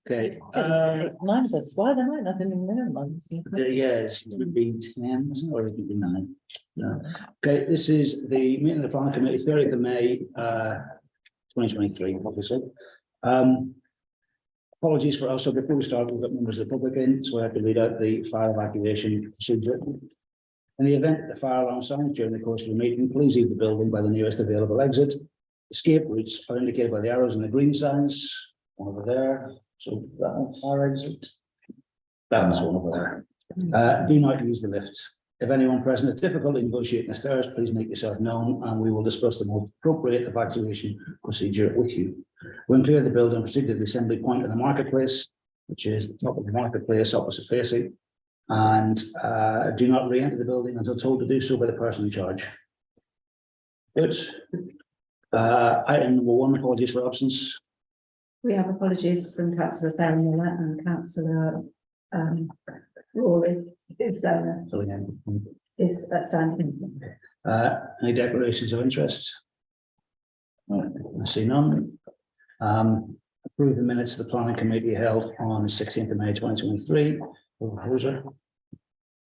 Okay. Mine says why there might nothing in there. Yes, it would be 10, or it would be 9. No. Okay, this is the meeting of the planning committee, 30th of May, 2023, obviously. Apologies for us. So before we start, we've got members of the public in, so I have to read out the fire evacuation procedure. In the event the fire alarm sounds during the course of the meeting, please leave the building by the nearest available exit. Escape routes are indicated by the arrows and the green signs. One over there. So that one, fire exit. That's one over there. Do not use the lift. If anyone present has difficulty negotiating the stairs, please make yourself known and we will discuss the most appropriate evacuation procedure with you. When clear the building, proceed to the assembly point in the marketplace, which is the top of the marketplace opposite facing, and do not re-enter the building until told to do so by the person in charge. Good. Item number 1, apologies for absence. We have apologies from Councillor Sarah Miller and Councillor Rory is standing. Any declarations of interest? I see none. Approve the minutes of the planning committee held on the 16th of May 2023. Proposer,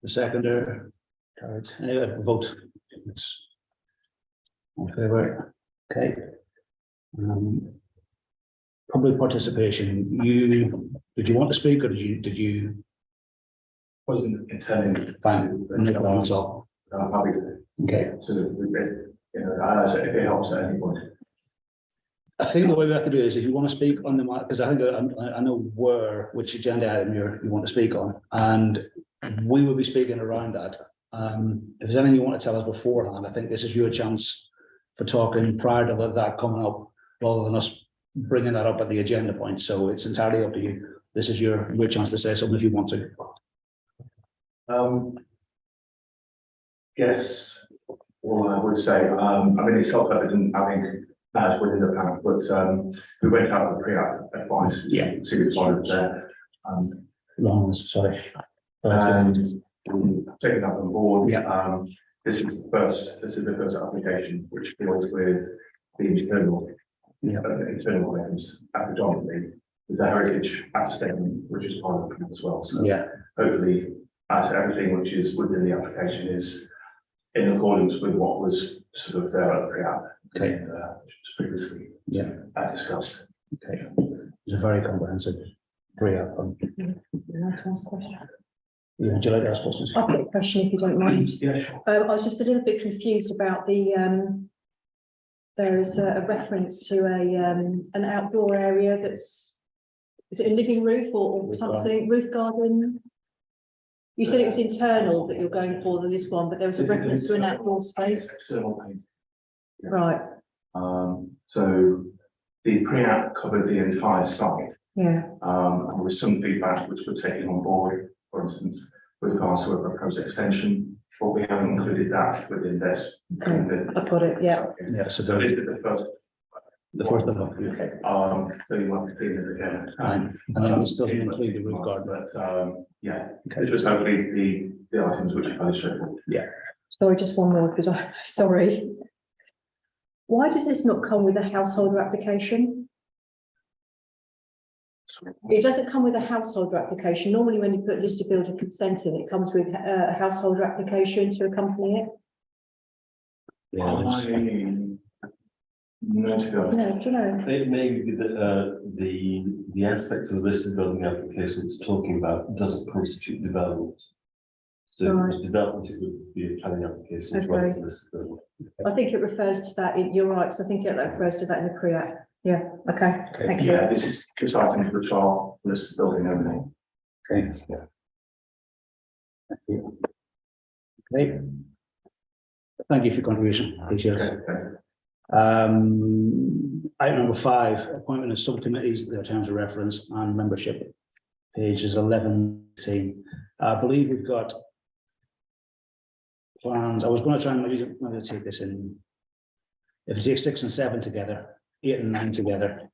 the seconder, carried. Any vote? It's in favour. Okay. Public participation. Did you want to speak, or did you? Wasn't intending. Fine. No problem at all. Okay. So if it helps at any point. I think the way we have to do it is if you want to speak on the mic, because I think I know which agenda item you want to speak on, and we will be speaking around that. If there's anything you want to tell us beforehand, I think this is your chance for talking prior to that coming up, rather than us bringing that up at the agenda point. So it's entirely up to you. This is your chance to say something if you want to. Yes, well, I would say, I mean, it's self-evident, I think, as within the plan, but we went out with pre-app advice. Yeah. Serious one there. Sorry. And taking that on board. Yeah. This is the first application which deals with the internal items, predominantly with the heritage act statement, which is part of the plan as well. So Yeah. hopefully, as everything which is within the application is in accordance with what was sort of there at the pre-app. Okay. Which was previously discussed. Okay. It's a very comprehensive pre-app. Would you like to ask a question? Would you like to ask questions? I've got a question if you don't mind. Yeah, sure. I was just a little bit confused about the there is a reference to an outdoor area is it a living roof or something, roof garden? You said it was internal that you're going for this one, but there was a reference to an outdoor space. External paint. Yeah. Right. So the pre-app covered the entire site. Yeah. And there was some feedback which we're taking on board, for instance, with regards to a proposed extension, but we haven't included that within this. Okay. I've got it. Yeah. Yeah. So So this is the first one. okay. So you want to clean it again. And then this doesn't include the roof garden. But yeah, Okay. it was hopefully the items which are fairly straightforward. Sorry, just one more because sorry. Why does this not come with a householder application? It doesn't come with a householder application. Normally when you put listed builder consent in, it comes with a householder application to accompany it. No, to be honest. No, do you know? It may be that the aspect of the listed building application it's talking about doesn't constitute development. So if it was development, it would be a planning application as well as a listed building. I think it refers to that. You're right. So I think it refers to that in the pre-app. Yeah. Okay. Thank you. Yeah, this is just items which are listed building only. Okay. Thank you. Okay. Thank you for your contribution. Appreciate it. Okay. Item number 5, appointment of subcommittees, their terms of reference and membership. Pages 11, 16. I believe we've got plans. I was going to try and maybe take this in. If you take 6 and 7 together, 8 and 9 together,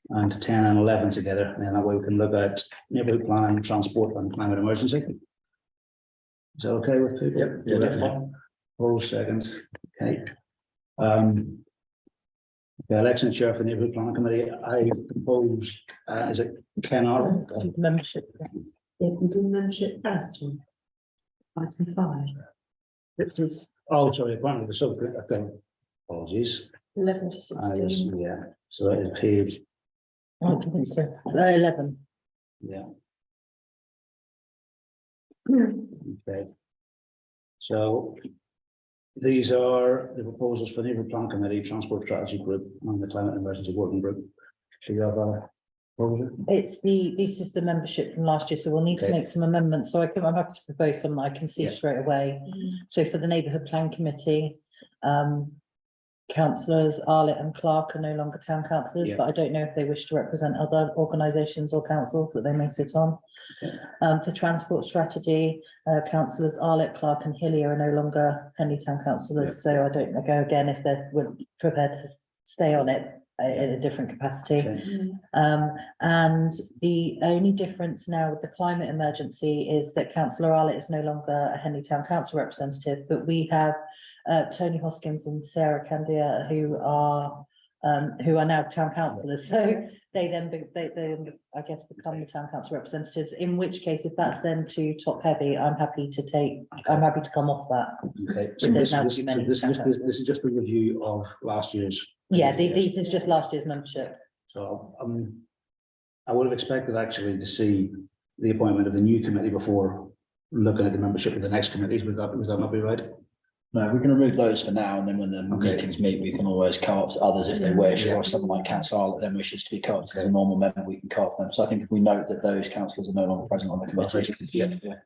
and 10 and 11 together, then that way we can look at neighbourhood plan, transport and climate emergency. Is that okay with people? Yeah, Hold second. Okay. The election of chair for the neighbourhood planning committee, I propose, is it Ken Arnold? Membership. Yeah, we do membership first. Item 5. Which is Oh, sorry, appointment of the subcommittee, okay, apologies. 11 to I was, 16. yeah, so that is page, I don't think so. 11. yeah. Okay. So these are the proposals for neighbourhood plan committee, transport strategy group, and the climate emergency working group. So you have a proposal? This is the membership from last year, so we'll need to Okay. make some amendments. So I'm happy to propose some that I can see Yeah. straight away. So for the neighbourhood plan committee, councillors Arlett and Clark are no longer town councillors, Yeah. but I don't know if they wish to represent other organisations or councils that they may sit on. Okay. For transport strategy, councillors Arlett, Clark and Hillier are no longer Henley town councillors, so I don't know, go again if they're prepared to stay on it in a different capacity. Okay. And the only difference now with the climate emergency is that councillor Arlett is no longer a Henley Town Council representative, but we have Tony Hoskins and Sarah Candia who are now town councillors. So they then I guess become the town council representatives, in which case, if that's then too top heavy, I'm happy to come off that. Okay, But there's now too many this town is just a review of last year's. Yeah, these is just last year's membership. So, I would have expected actually to see the appointment of the new committee before looking at the membership of the next committee. Would that not be right? No, we can remove those for now, and then when the Okay. meetings meet, we can always co-opt others if they wish, Yeah. or if someone like councillor Arlett then wishes to be co-opted as a normal member, we can co-opt them. So I think if we note that those councillors are no longer present on the committee,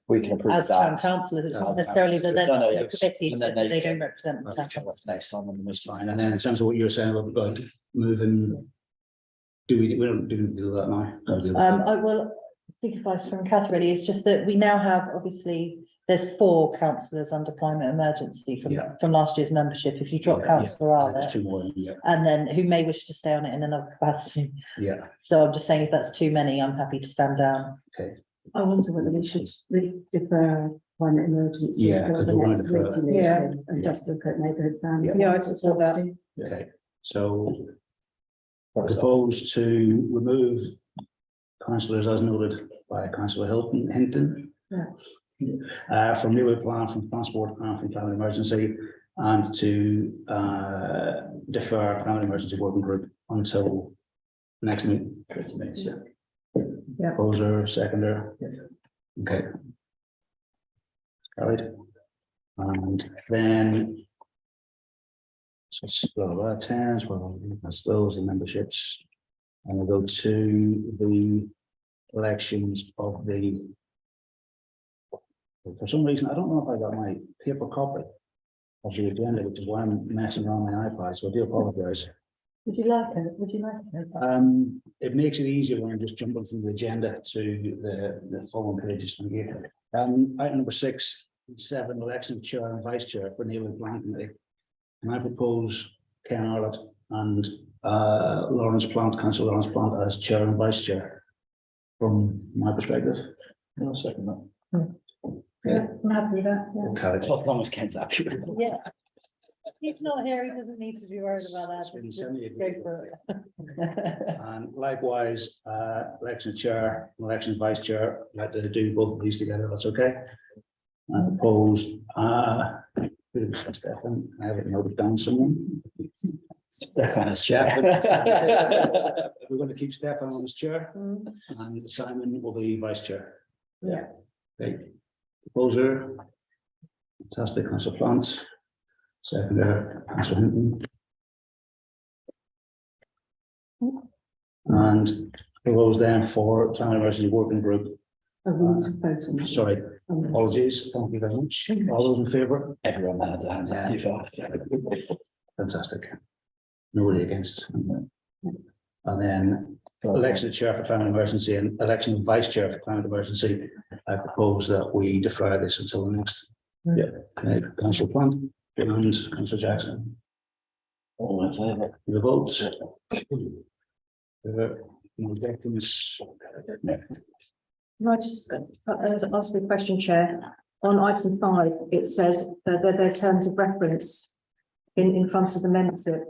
we can approve As town that. councillors, it's not As necessarily that they're No, no, not yeah, the committee, and then except that they they- don't represent the town. That's next time on the That's list. fine. And then in terms of what you're saying about moving, we don't do that now? Don't do that. I will seek advice from Kath really, it's just that we now have, obviously, there's 4 councillors under climate emergency Yeah. from last year's membership. If you drop Yeah, councillor There's Arlett, 2 more, yeah, and then who may wish to stay on it in another capacity. yeah, So I'm just saying if that's too many, I'm happy to stand down. I wonder whether we should defer climate emergency. Yeah, till because the we're next going to defer. meeting Yeah. And just look at neighbourhood plan. Yeah. Yeah, I support that. okay. So propose to remove councillors as noted by councillor Hinton. From neighbourhood plan, from transport and from climate emergency, and to defer climate emergency working group until next meeting. Yeah. Proposer, seconder. Okay. Carried. And then. So it's 10, well, that's those the memberships. And we'll go to the elections of the. For some reason, I don't know if I got my paper copy of the agenda, which is why I'm messing around my iPad, so I do apologize. Would you like it? Would you like it? It makes it easier when I'm just jumping from the agenda to the following pages. Thank you. Item number 6, 7, election of chair and vice chair for neighbourhood plan committee. And I propose Ken Arlett and Lawrence Plant, Councillor Lawrence Plant as chair and vice chair. From my perspective. I'll second that. Yeah, I'm happy with that. Yeah. Carried. As long as Ken's happy with it. Yeah. He's not here, he doesn't need to be worried about It's been that. semi-agreed. Go for it. And likewise, election of chair, and election of vice chair, I'd like to do both of these together, that's okay. And opposed, Stefan, I have it noted down somewhere. Stefan as chair. We're going to keep Stefan on as chair, and Simon will be vice chair. Yeah. Okay. Proposer. Fantastic, Councillor Plant. Seconder, Councillor Hinton. And propose then for climate emergency working group. Oh, we need to vote on it. Sorry, On this. apologies, thank you very much. All those in favour? Everyone had their hands up. You've asked. Fantastic. Nobody against. And then election of chair for climate emergency and election of vice chair for climate emergency. I propose that we defer this until the next. Yeah. Okay, Councillor Plant and Councillor Jackson. All in favour? The votes. No objections. Can I just ask a question, Chair? On item 5, it says that their terms of reference in front of the membership.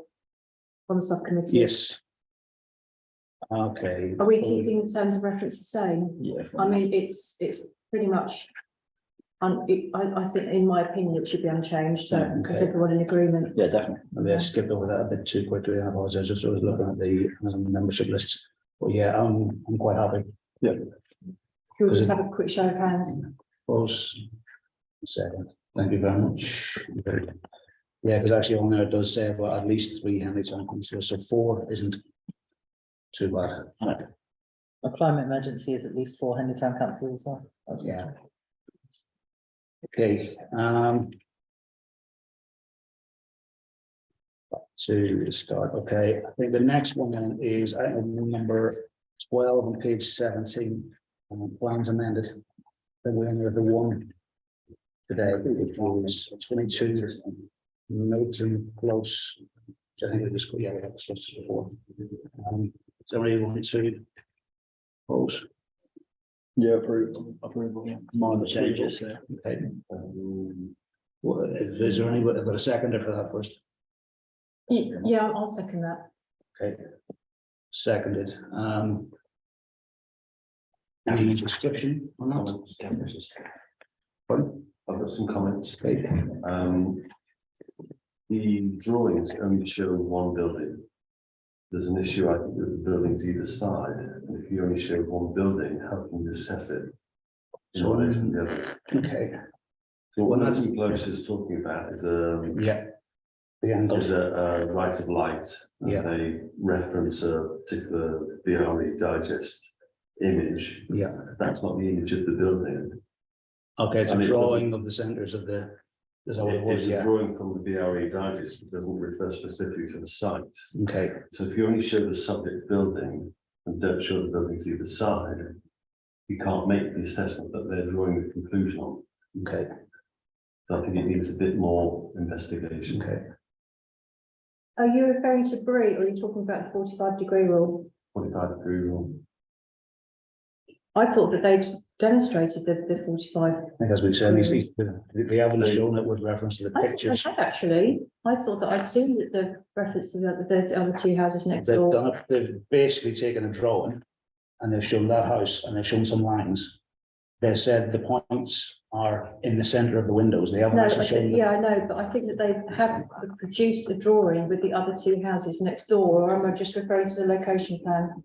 on the subcommittee? Yes. Okay. Are we keeping the terms of reference the same? Yeah. I mean, it's pretty much, I think, in my opinion, it should be unchanged, so, because Okay. everyone in agreement. Yeah, definitely. Maybe I skipped over that a bit too quickly. I apologize. Just was looking at the membership lists. But yeah, I'm quite happy. We'll just have a quick show of hands. Close. Second. Thank you very much. Yeah, because actually on there it does say about at least 3 Henley Town councillors, so 4 isn't too bad. A climate emergency is at least 4 Henley Town councillors as well. Yeah. Okay, to start, okay, I think the next one then is item number 12 on page 17, plans amended. Then we only have the one today, which was 22 Milton Close, which I think we just, yeah, we have discussed this before. Somebody want to pose? Yeah, approval, yeah. Minor changes, yeah. Okay. Well, is there any, I've got a seconder for that first? Yeah, I'll second that. Okay. Seconded. Any description on that? Pardon? I've got some comments. Okay. The drawings only show one building. There's an issue, I think, with the buildings either side, and if you only show one building, how can you assess it? So, relation to the others? Okay, So what Nathan Close is talking about is yeah. The angle, a right of light. And Yeah. they reference a particular BRE digest image. yeah. That's not the image of the building. Okay, it's a And it drawing of the centers of the, is that what it was? It's a Yeah, drawing from the BRE digest. It doesn't refer specifically to the site. okay, So if you only show the subject building and don't show the buildings either side, you can't make the assessment that they're drawing the conclusion on. okay, So I think it needs a bit more investigation. okay. Are you referring to BRE or are you talking about the 45-degree rule? 45-degree rule. I thought that they'd demonstrated the 45. I think as we said, they haven't shown it with reference to the I think pictures. they have actually. I thought that I'd seen that the reference to the other 2 houses next They've door. done it, they've basically taken a drawing and they've shown that house and they've shown some lines. They said the points are in the center of the windows. They haven't No, actually shown them. yeah, I know, but I think that they have produced the drawing with the other 2 houses next door, or am I just referring to the location plan?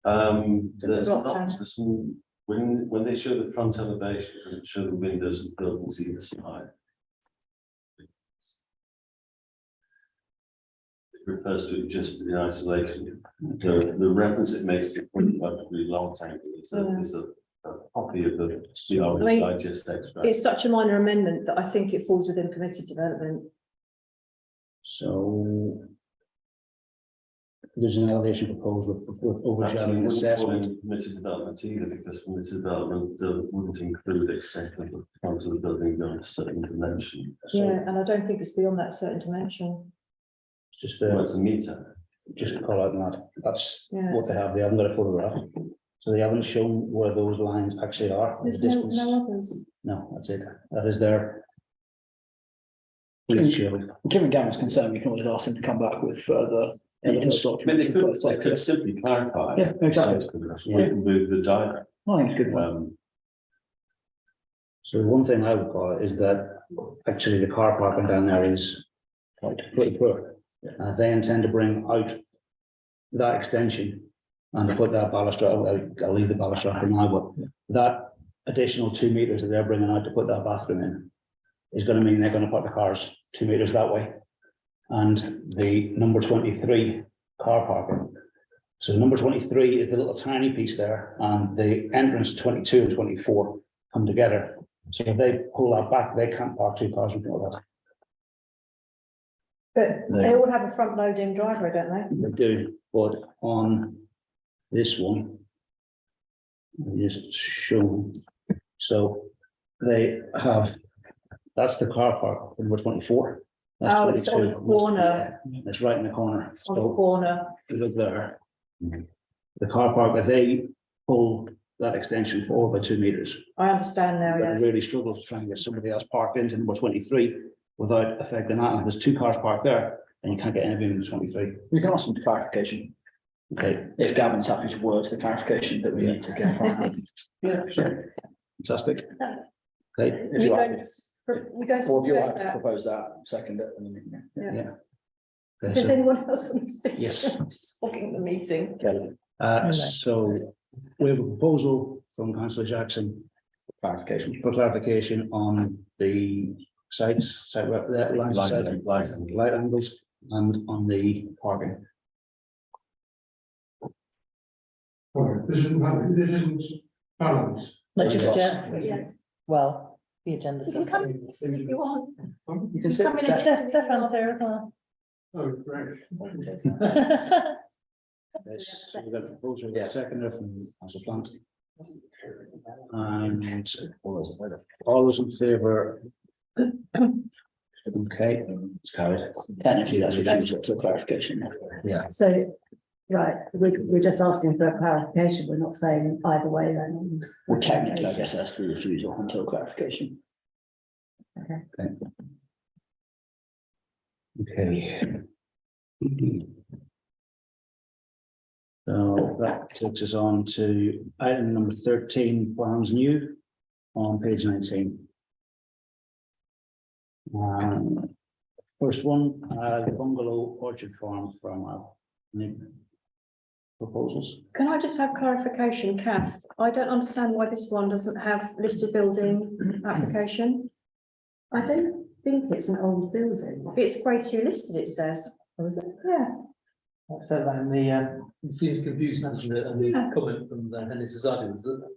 There's block not, plan. there's some, when they show the front elevation, it doesn't show the windows and buildings either side. It refers to it just in isolation. The reference it makes to 45-degree long tangle is a copy of the I mean, digest extract. It's such a minor amendment that I think it falls within permitted development. So there's an elevation proposed with overshadowing assessment. Permitted development either, because permitted development wouldn't include extension of the front of the building beyond a certain dimension. So Yeah, and I don't think it's beyond that certain dimension. just Well, it's a meter. just to call out on that, that's Yeah. what they have. They haven't got a photograph. So they haven't shown where those lines actually are. the There's distance. no others. No, that's it. That is their. Please show it. Given Gavin's concern, we can always ask him to come back with further evidence I mean, documents. they could simply clarify. Yeah, exactly. So with the diagram. I think it's a good one. So one thing I would call it is that actually the car parking down there is pretty poor. They intend to bring out that extension and to put that balustrade, I'll leave the balustrade for now, but that additional 2 meters that they're bringing out to put that bathroom in is going to mean they're going to put the cars 2 meters that way. And the number 23 car parking. So number 23 is the little tiny piece there, and the entrance 22 and 24 come together. So if they pull that back, they can't park 2 cars in front of that. But they all have a front loading driveway, don't they? They do, but on this one, let me just show. So they have, that's the car park, number 24. That's Oh, it's on the 22. corner. Yeah, it's right in the corner. On the So corner. if you look there. The car park, if they pull that extension forward by 2 meters, I understand now, they yes. really struggle to try and get somebody else parked into number 23 without affecting that. And there's 2 cars parked there. and you can't get anything in 23. We can ask some clarification, Okay, if Gavin's happy to word the clarification that we need to get. yeah, sure. Fantastic. Okay, If You you going like, to, you going to or if you propose like to that? propose that, second it. And then, yeah. yeah. Okay, Does so, anyone else want to speak? Yes. Just hogging the meeting. so we have a proposal from councillor Jackson Clarification. for clarification on the sites, site, lines of sight, light angles, and on the parking. This isn't balance. Not just Yeah. yet. Yeah. Well, the agenda You can says. come in if you want. You can Come in sit, and Steph- Stefan's there as well. Oh, great. Yes, so we've got a proposal, Yeah. seconder from councillor Plant. And all all those in favour? those in favour? Okay, it's carried. Technically, that's refusal to clarification. Yeah, So, right, we're just asking for a clarification, we're not saying either way then. Well, technically, I guess that's the refusal until clarification. okay. So that takes us on to item number 13, plans new, on page 19. First one, the bungalow orchard farm farm. Any proposals? Can I just have clarification, Kath? I don't understand why this one doesn't have listed building application. I don't think it's an old building. It's grade 2 listed, it says. Was it? Yeah. It says that in the, it seems confusing, doesn't it? And the Yeah. comment from the Henley Society was that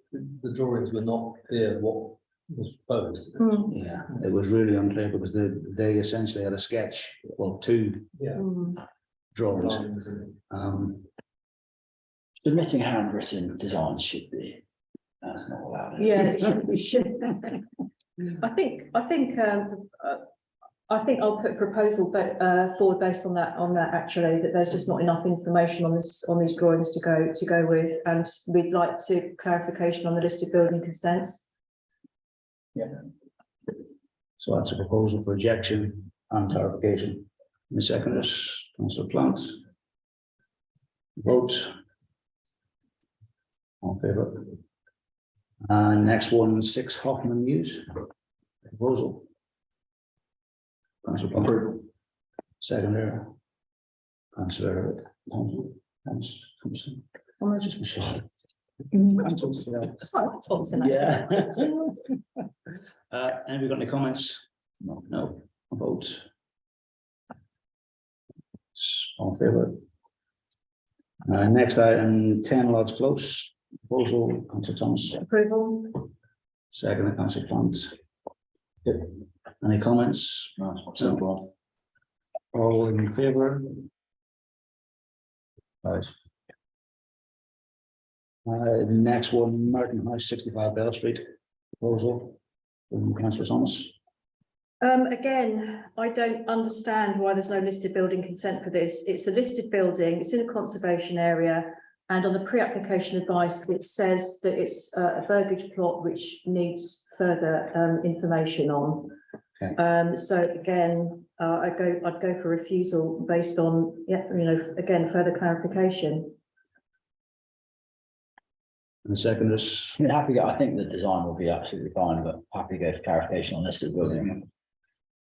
the drawings were not clear what was proposed. Hmm. Yeah, it was really unclear because they essentially had a sketch, well, two Yeah. Hmm. drawings. Lines and- Submitting handwritten designs should be, that's not allowed. Yeah, it should. I think I'll put a proposal forward based on that actually, that there's just not enough information on these drawings to go with, and we'd like to clarification on the listed building consents. So that's a proposal for rejection and clarification. The second is councillor Plant. Vote. All in favour. And next one, 6 Hoffman News. Proposal. Councillor Plant. Seconder. Councillor Thompson. Thompson. Thompson. Yeah. Have we got any comments? No, no, vote. All in favour. Next item, 10 Lodge Close, proposal, councillor Thomas, Approval. second, councillor Plant. Any comments? No, it's not simple. All in favour? Right. Next one, Merton House, 65 Bell Street, proposal from councillor Thomas. Again, I don't understand why there's no listed building consent for this. It's a listed building, it's in a conservation area, and on the pre-application advice, it says that it's a burgage plot which needs further information on. Okay. So again, I'd go for refusal based on, again, further clarification. And the second is, I mean, I think the design will be absolutely fine, but happy to go for clarification on listed building.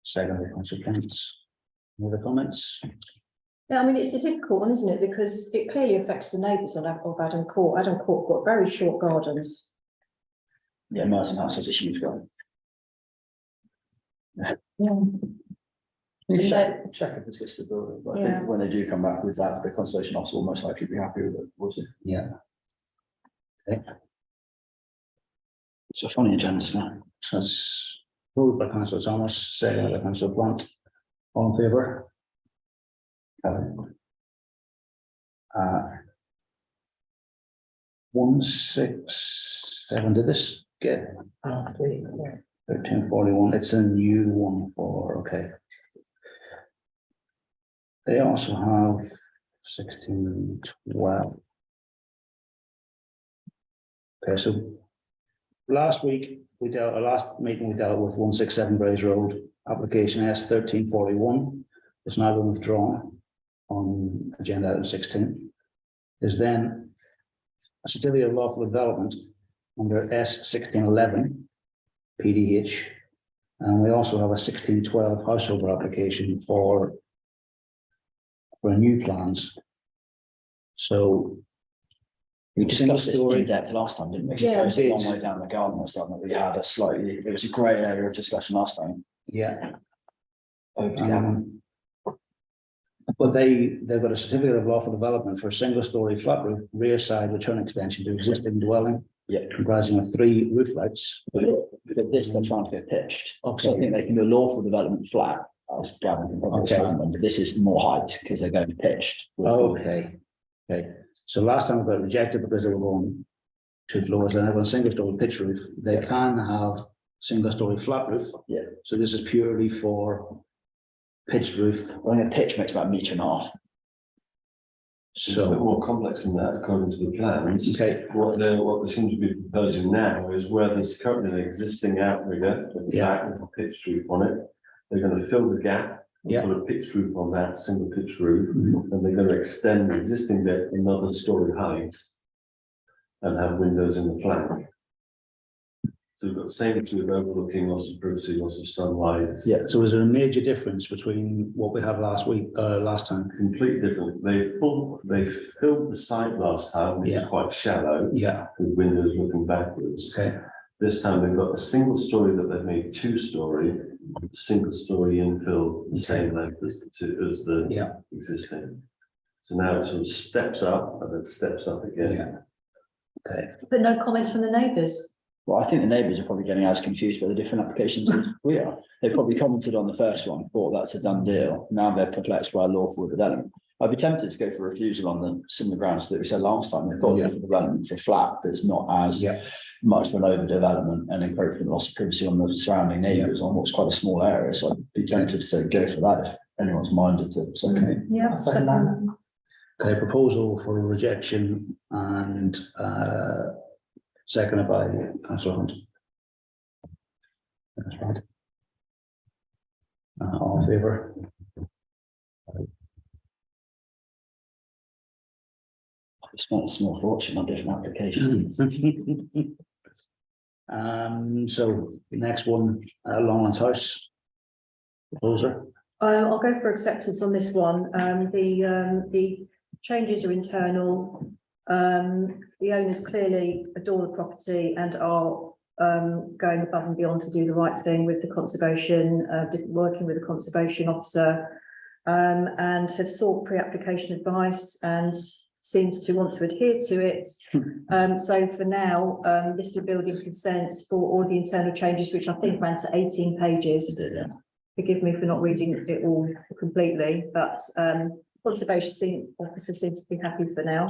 second, councillor Plant. Any other comments? Yeah, I mean, it's a difficult one, isn't it? Because it clearly affects the neighbours of Adam Court. Adam Court got very short gardens. Yeah, Merton House has a huge garden. Check if it's listed building, but I Yeah. think when they do come back with that, the conservation officer will most likely be happy with it, was it? Yeah. It's a funny agenda, isn't it? So it's moved by councillor Thomas, second by councillor Plant. All in favour? 167, did this get 1341? It's a new one for, okay. They also have 1612. Okay, so last week, last meeting, we dealt with 167 Braes Road, application S 1341. It's now been withdrawn on agenda item 16. There's then a certificate of lawful development under S1611 PDH. And we also have a 1612 householder application for new plans. So We discussed this Single-story. in depth last time, didn't we? Yeah, It goes we a long did. way down the garden and stuff, that we had a slightly, there was a grey area of discussion last time. yeah, Over to Gavin. but they've got a certificate of lawful development for a single story flat roof rear side return extension to existing dwelling. Yeah. Comprising of 3 roof lights. But this, they're trying to get pitched. So I Okay, think they can do a lawful development flat, as Gavin can probably Okay. expand on, but this is more height because they're going to pitched. okay, okay. So last time we got rejected because they were going 2 floors, and everyone single story pitch roof. They can have single story flat roof. Yeah. So this is purely for pitched roof. I think a pitch makes about 1.5 meters. It's a bit So, more complex than that according to the plans. okay, What they seem to be proposing now is where there's currently an existing outrigger with the Yeah. back with a pitched roof on it. They're going to fill the gap. Yeah. Put a pitched roof on that single pitched roof, Mhm. and they're going to extend the existing bit another story height. And have windows in the flank. So we've got the same issue of overlooking loss of privacy, loss of sunlight. Yeah. so is there a major difference between what we had last time? Completely different. They filled the site last time, which was Yeah. quite shallow, Yeah, with windows looking backwards. okay, This time they've got a single story that they've made 2-story, single story infill, the same length as the yeah, existing. So now it sort of steps up and then steps up again. yeah. Okay, But no comments from the neighbours. Well, I think the neighbours are probably getting as confused by the different applications as we are. They probably commented on the first one, thought that's a done deal. Now they're perplexed by lawful development. I'd be tempted to go for refusal on the similar grounds that we said last time. They've got Yeah. lawful development for a flat that's not as yeah, much of an overdevelopment and encroachment loss of privacy on the surrounding neighbours on what's quite a small area. So I'd be tempted to say go for that if anyone's minded to. So, okay. Yeah. Second that. Okay, proposal for rejection and seconded by councillor Hunt. That's right. All in favour? I spent a small fortune on different applications. So the next one, Longlands House. Proposer, I'll go for acceptance on this one. The changes are internal. The owners clearly adore the property and are going above and beyond to do the right thing with the conservation, working with the conservation officer, and have sought pre-application advice and seems to want to adhere to it. So for now, listed building consents for all the internal changes, which I think ran to 18 pages. Forgive me for not reading it all completely, but conservation officer seems to be happy for now.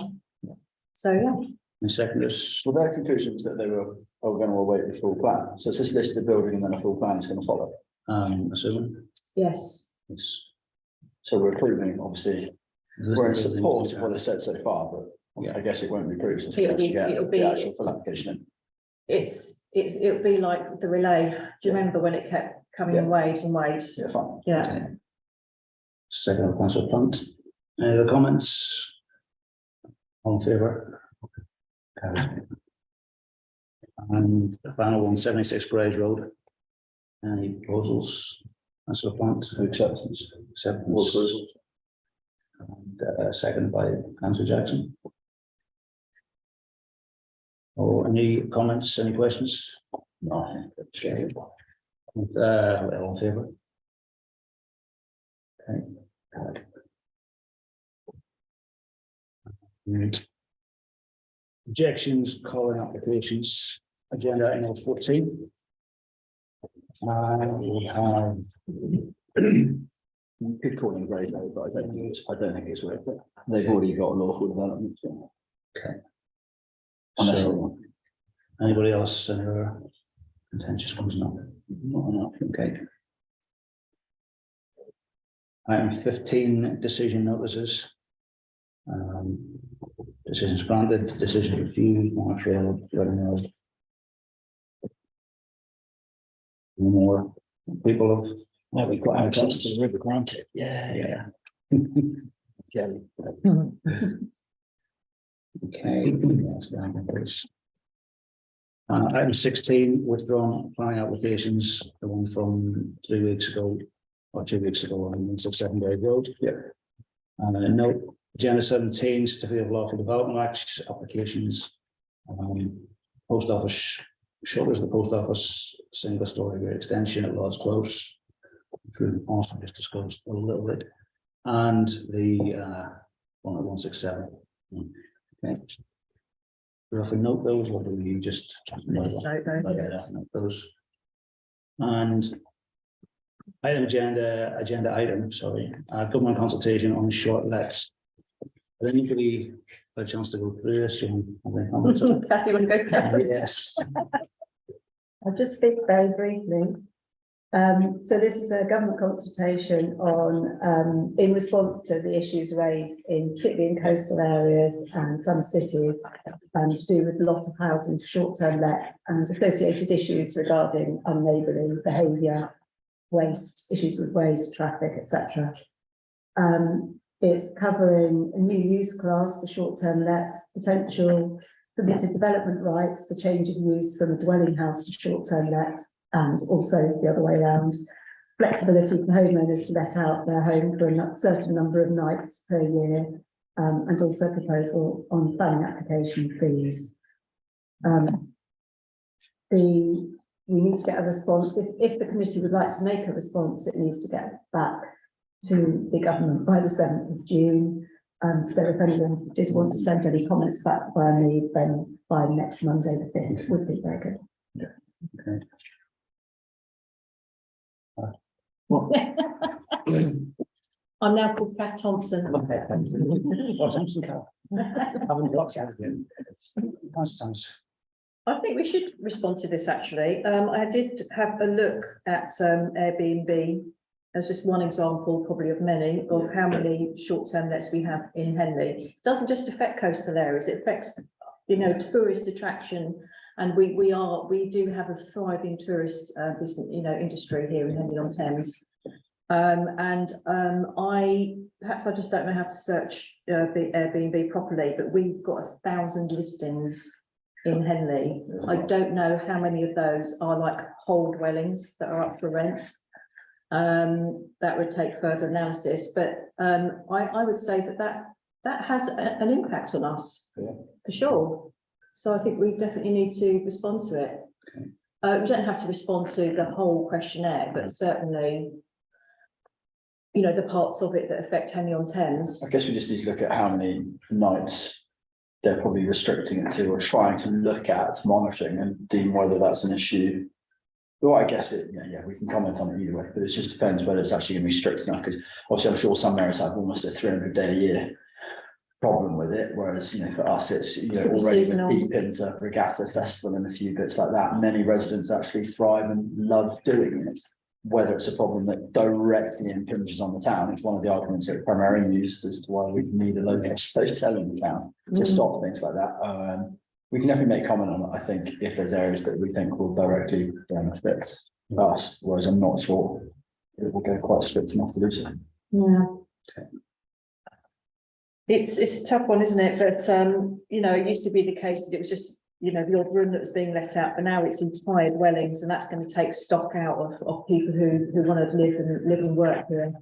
So, yeah. the second is, Well, their conclusion was that they were going to await the full plan. So it's this listed building and then a full plan is going to follow. assuming. Yes. It's- So we're approving, obviously, we're in support of what is said so far, but Yeah. I guess it won't be approved. until It'll we be- get it'll the be- actual full application in. It'll be like the relay. Do you remember when it kept coming in waves and waves? Yeah, fine. Yeah. Okay. Second of councillor Plant. Any other comments? All in favour? Carried. And the final one, 76 Grays Road. Any proposals? Councillor Plant, Acceptance. acceptance. And seconded by councillor Jackson. Or any comments, any questions? No, I think that's good. All in favour? Okay. Carried. And objections, calling applications, agenda item 14. We have You could call them grade though, but I don't think it's worth it. They've already got a lawful development. So. Okay. Unless they So- want. Anybody else, any other contentious ones? No, not enough, okay. Item 15, decision notices. Decisions granted, decisions refused, March Road, Reading Road. No more people have Well, we've got access to the river, granted. Yeah. Jelly. Okay. That's down the list. Item 16, withdrawn planning applications, the one from 3 weeks ago, or 2 weeks ago on 167 Bay Road. Yeah. And a note, agenda 17, certificate of lawful development acts, applications. Post office, shutters, the post office, single story extension at Lord's Close. Through also just discussed a little bit. And the one at 167. Okay. Roughly note those, or do we just note those? And agenda item, sorry, government consultation on short lets. Anybody had a chance to go through this? Kathy, you want to go first? Yes. I'll just speak very briefly. So this is a government consultation on, in response to the issues raised particularly in coastal areas and some cities, to do with loss of housing to short-term lets and associated issues regarding unneighbourly behaviour, waste, issues with waste, traffic, etc. It's covering a new use class for short-term lets, potential permitted development rights for change of use from a dwelling house to short-term lets, and also the other way around, flexibility for homeowners to let out their home for a certain number of nights per year, and also proposal on planning application fees. We need to get a response. If the committee would like to make a response, it needs to get back to the government by the 7th of June. So if anyone did want to send any comments back by me, then by next Monday the 5th would be very good. Yeah. Okay. I'm now called Kath Thompson. Okay, thank you. Oh, Thompson, haven't got anything. Nice. I think we should respond to this actually. I did have a look at Airbnb as just one example, probably of many, of how many short-term lets we have in Henley. It doesn't just affect coastal areas, it affects, tourist attraction. And we do have a thriving tourist business, industry here in Henley on Thames. Perhaps I just don't know how to search the Airbnb properly, but we've got 1,000 listings in Henley. I don't know how many of those are like whole dwellings that are up for rent. That would take further analysis, but I would say that has an impact on us, for sure. So I think we definitely need to respond to it. We don't have to respond to the whole questionnaire, but certainly, the parts of it that affect Henley on Thames. I guess we just need to look at how many nights they're probably restricting it to, or trying to look at monitoring and deem whether that's an issue. Well, I guess we can comment on it either way, but it just depends whether it's actually going to be strict enough, because obviously I'm sure some areas have almost a 300-day a year problem with it, whereas for us it's already deep into regatta festival and a few bits like that. Many residents actually thrive and love doing it. Whether it's a problem that directly impinges on the town, it's one of the arguments that primarily used as to why we need a local hotel in the town to stop things like that. We can definitely make comment on it, I think, if there's areas that we think will directly benefit us, whereas I'm not sure it will go quite strict enough to do so. Yeah. Okay. It's a tough one, isn't it? But it used to be the case that it was just the odd room that was being let out, but now it's entire dwellings, and that's going to take stock out of people who want to live and work here.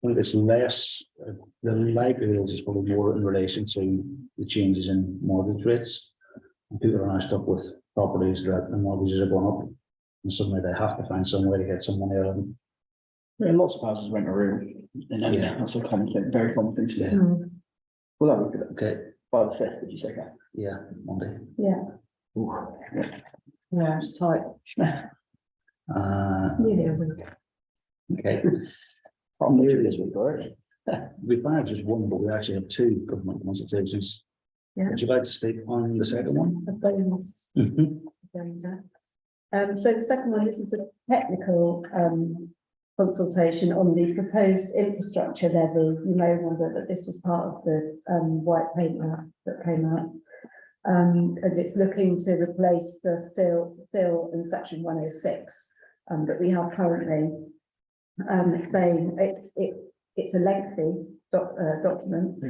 I think it's less, the likelihood is probably more in relation to the changes in mortgage rates. And people are now stuck with properties that the mortgages are going up, and suddenly they have to find some way to get some money out of them. Yeah, lots of houses rent a room. That's a common thing, very common thing to do. Well, that would be okay. By the 5th, did you say that? Yeah, Monday. Yeah. Ooh, Yeah, it's tight. It's nearly a week. Okay. Probably this week already. We've had just one, but we actually have 2 government consultations. Yeah. Would you like to speak on the second one? A bonus. Mhm. So the second one, this is a technical consultation on the proposed infrastructure levy. You may remember that this was part of the white paper that came out. And it's looking to replace the sill in section 106 that we have currently. Saying it's a lengthy document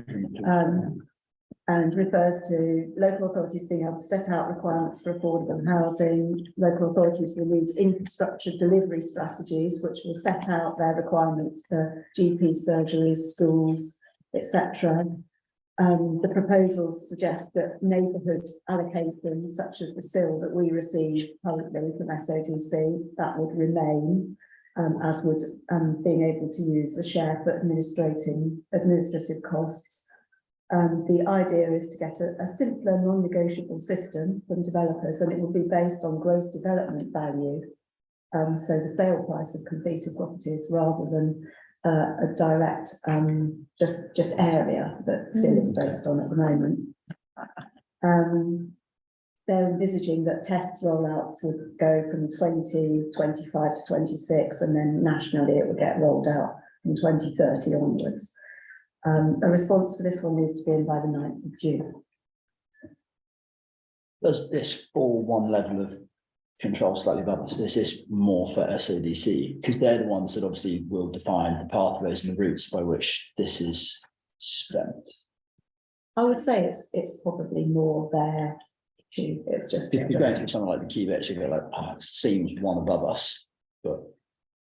and refers to local authorities being able to set out requirements for affordable housing. Local authorities will need infrastructure delivery strategies, which will set out their requirements for GP surgeries, schools, etc. The proposals suggest that neighbourhood allocations, such as the SIL that we receive currently from SODC, that would remain, as would being able to use a share for administrative costs. The idea is to get a simpler, non-negotiable system from developers, and it will be based on gross development value. So the sale price of completed properties rather than a direct just area that still is based on at the moment. They're envisaging that tests rollouts would go from 2025 to 26, and then nationally it would get rolled out from 2030 onwards. A response for this one needs to be in by the 9th of June. Does this fall one level of control slightly above us? This is more for SODC, because they're the ones that obviously will define the pathways and the routes by which this is spent. I would say it's probably more their issue. It's just If you're going through something like the key bits, you go like, oh, it seems one above us, but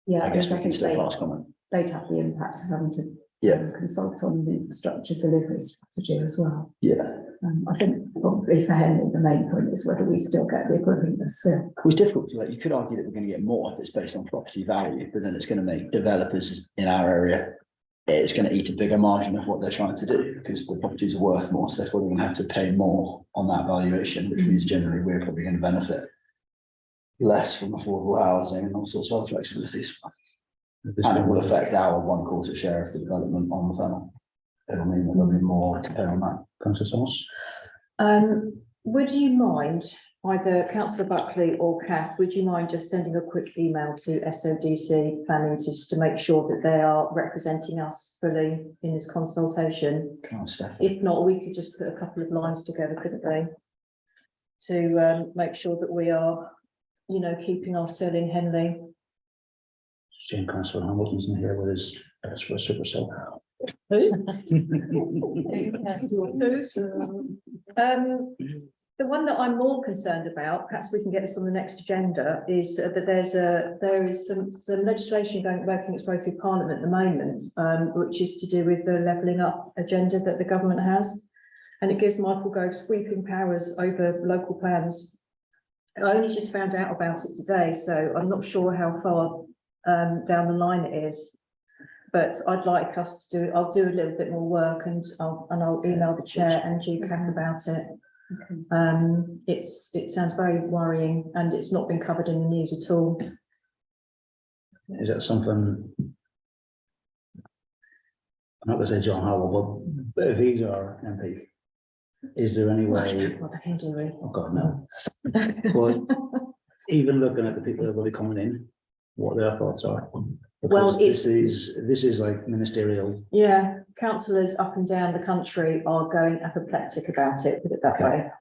yeah, I guess we can think still pass comment. they'd have the impact of having to Yeah. consult on the infrastructure delivery strategy as well. Yeah. I think probably for Henry, the main point is whether we still get the equivalent of SIL. It was difficult to, like, you could argue that we're going to get more if it's based on property value, but then it's going to make developers in our area, it's going to eat a bigger margin of what they're trying to do because the properties are worth more, so therefore they're going to have to pay more on that valuation, which means generally we're probably going to benefit less from affordable housing and all sorts of other flexibilities. And it will affect our 1/4 share of the development on the funnel. It'll mean that there'll be more to pay on that. Councillor Thomas? Would you mind, either councillor Buckley or Kath, would you mind just sending a quick email to SODC planning just to make sure that they are representing us fully in this consultation? Come on, Steph. If not, we could just put a couple of lines together, couldn't we? To make sure that we are, you know, keeping our SIL in Henley. Shane Councillor Hamilton's in here with his, that's for a super cell. The one that I'm more concerned about, perhaps we can get this on the next agenda, is that there is some legislation working its way through Parliament at the moment, which is to do with the levelling up agenda that the government has, and it gives Michael Gove sweeping powers over local plans. I only just found out about it today, so I'm not sure how far down the line it is. But I'd like us to do, I'll do a little bit more work and I'll email the chair and GCAC about it. Okay. It sounds very worrying and it's not been covered in the news at all. Is that something? I'm not going to say John Howell, but if he's our MP, is there any way? What the hell do we? Oh God, no. But even looking at the people that will be coming in, what their thoughts are. Well, this is like ministerial. Yeah, councillors up and down the country are going apoplectic about it, put it that way.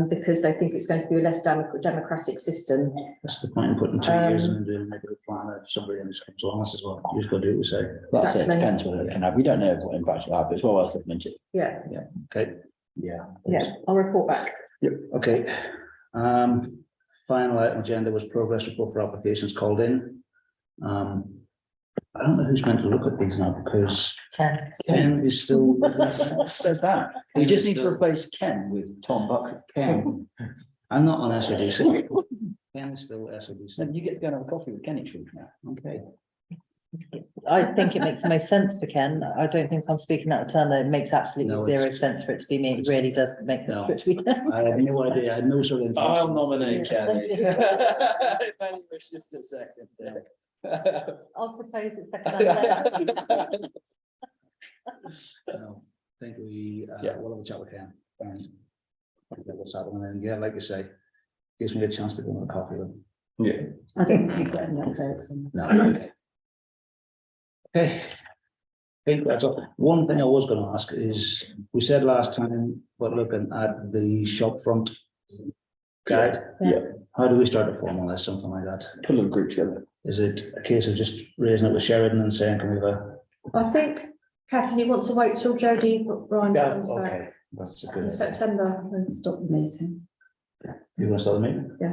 Because they think it's going to be a less democratic system. That's the point in putting 2 years in and doing a negative plan if somebody else comes along as well. You just got to do what we say. That's it, Exactly. depends whether it can have, we don't know what impact it'll have, but it's well worth looking into. Yeah, Okay. Yeah. yeah, I'll report back. Yep, okay. Final item agenda was progress report for applications called in. I don't know who's meant to look at these now because Ken. Ken is still. Says that. We just need to replace Ken with Tom Buckley. Ken. I'm not on SODC. Ken is still SODC. So you get to go and have a coffee with Ken each week now. Okay. I think it makes the most sense for Ken. I don't think I'm speaking out of turn, though. It makes absolutely No, zero it's- sense for it to be me. It really does make sense No. for it to be. I had no idea. I had no sort of. intention. nominate Kenny. If any wishes to second. I'll propose it second. No, I think we, Yeah. we'll have a chat with Ken and find out what's happening. And yeah, like you say, gives me a chance to go on a coffee with him. Yeah. I don't think we've got any updates on that. No, okay. Okay, I think that's all. One thing I was gonna ask is, we said last time, we're looking at the shop front guide. Yeah. How do we start to formalize something like that? Put a little group together. Is it a case of just raising it with Sheridan and saying, can we have a? I think, Catherine, you want to wait till Jodie Ryan comes back Okay, that's a good. in September. We'll stop the meeting. You want to start the meeting? Yeah.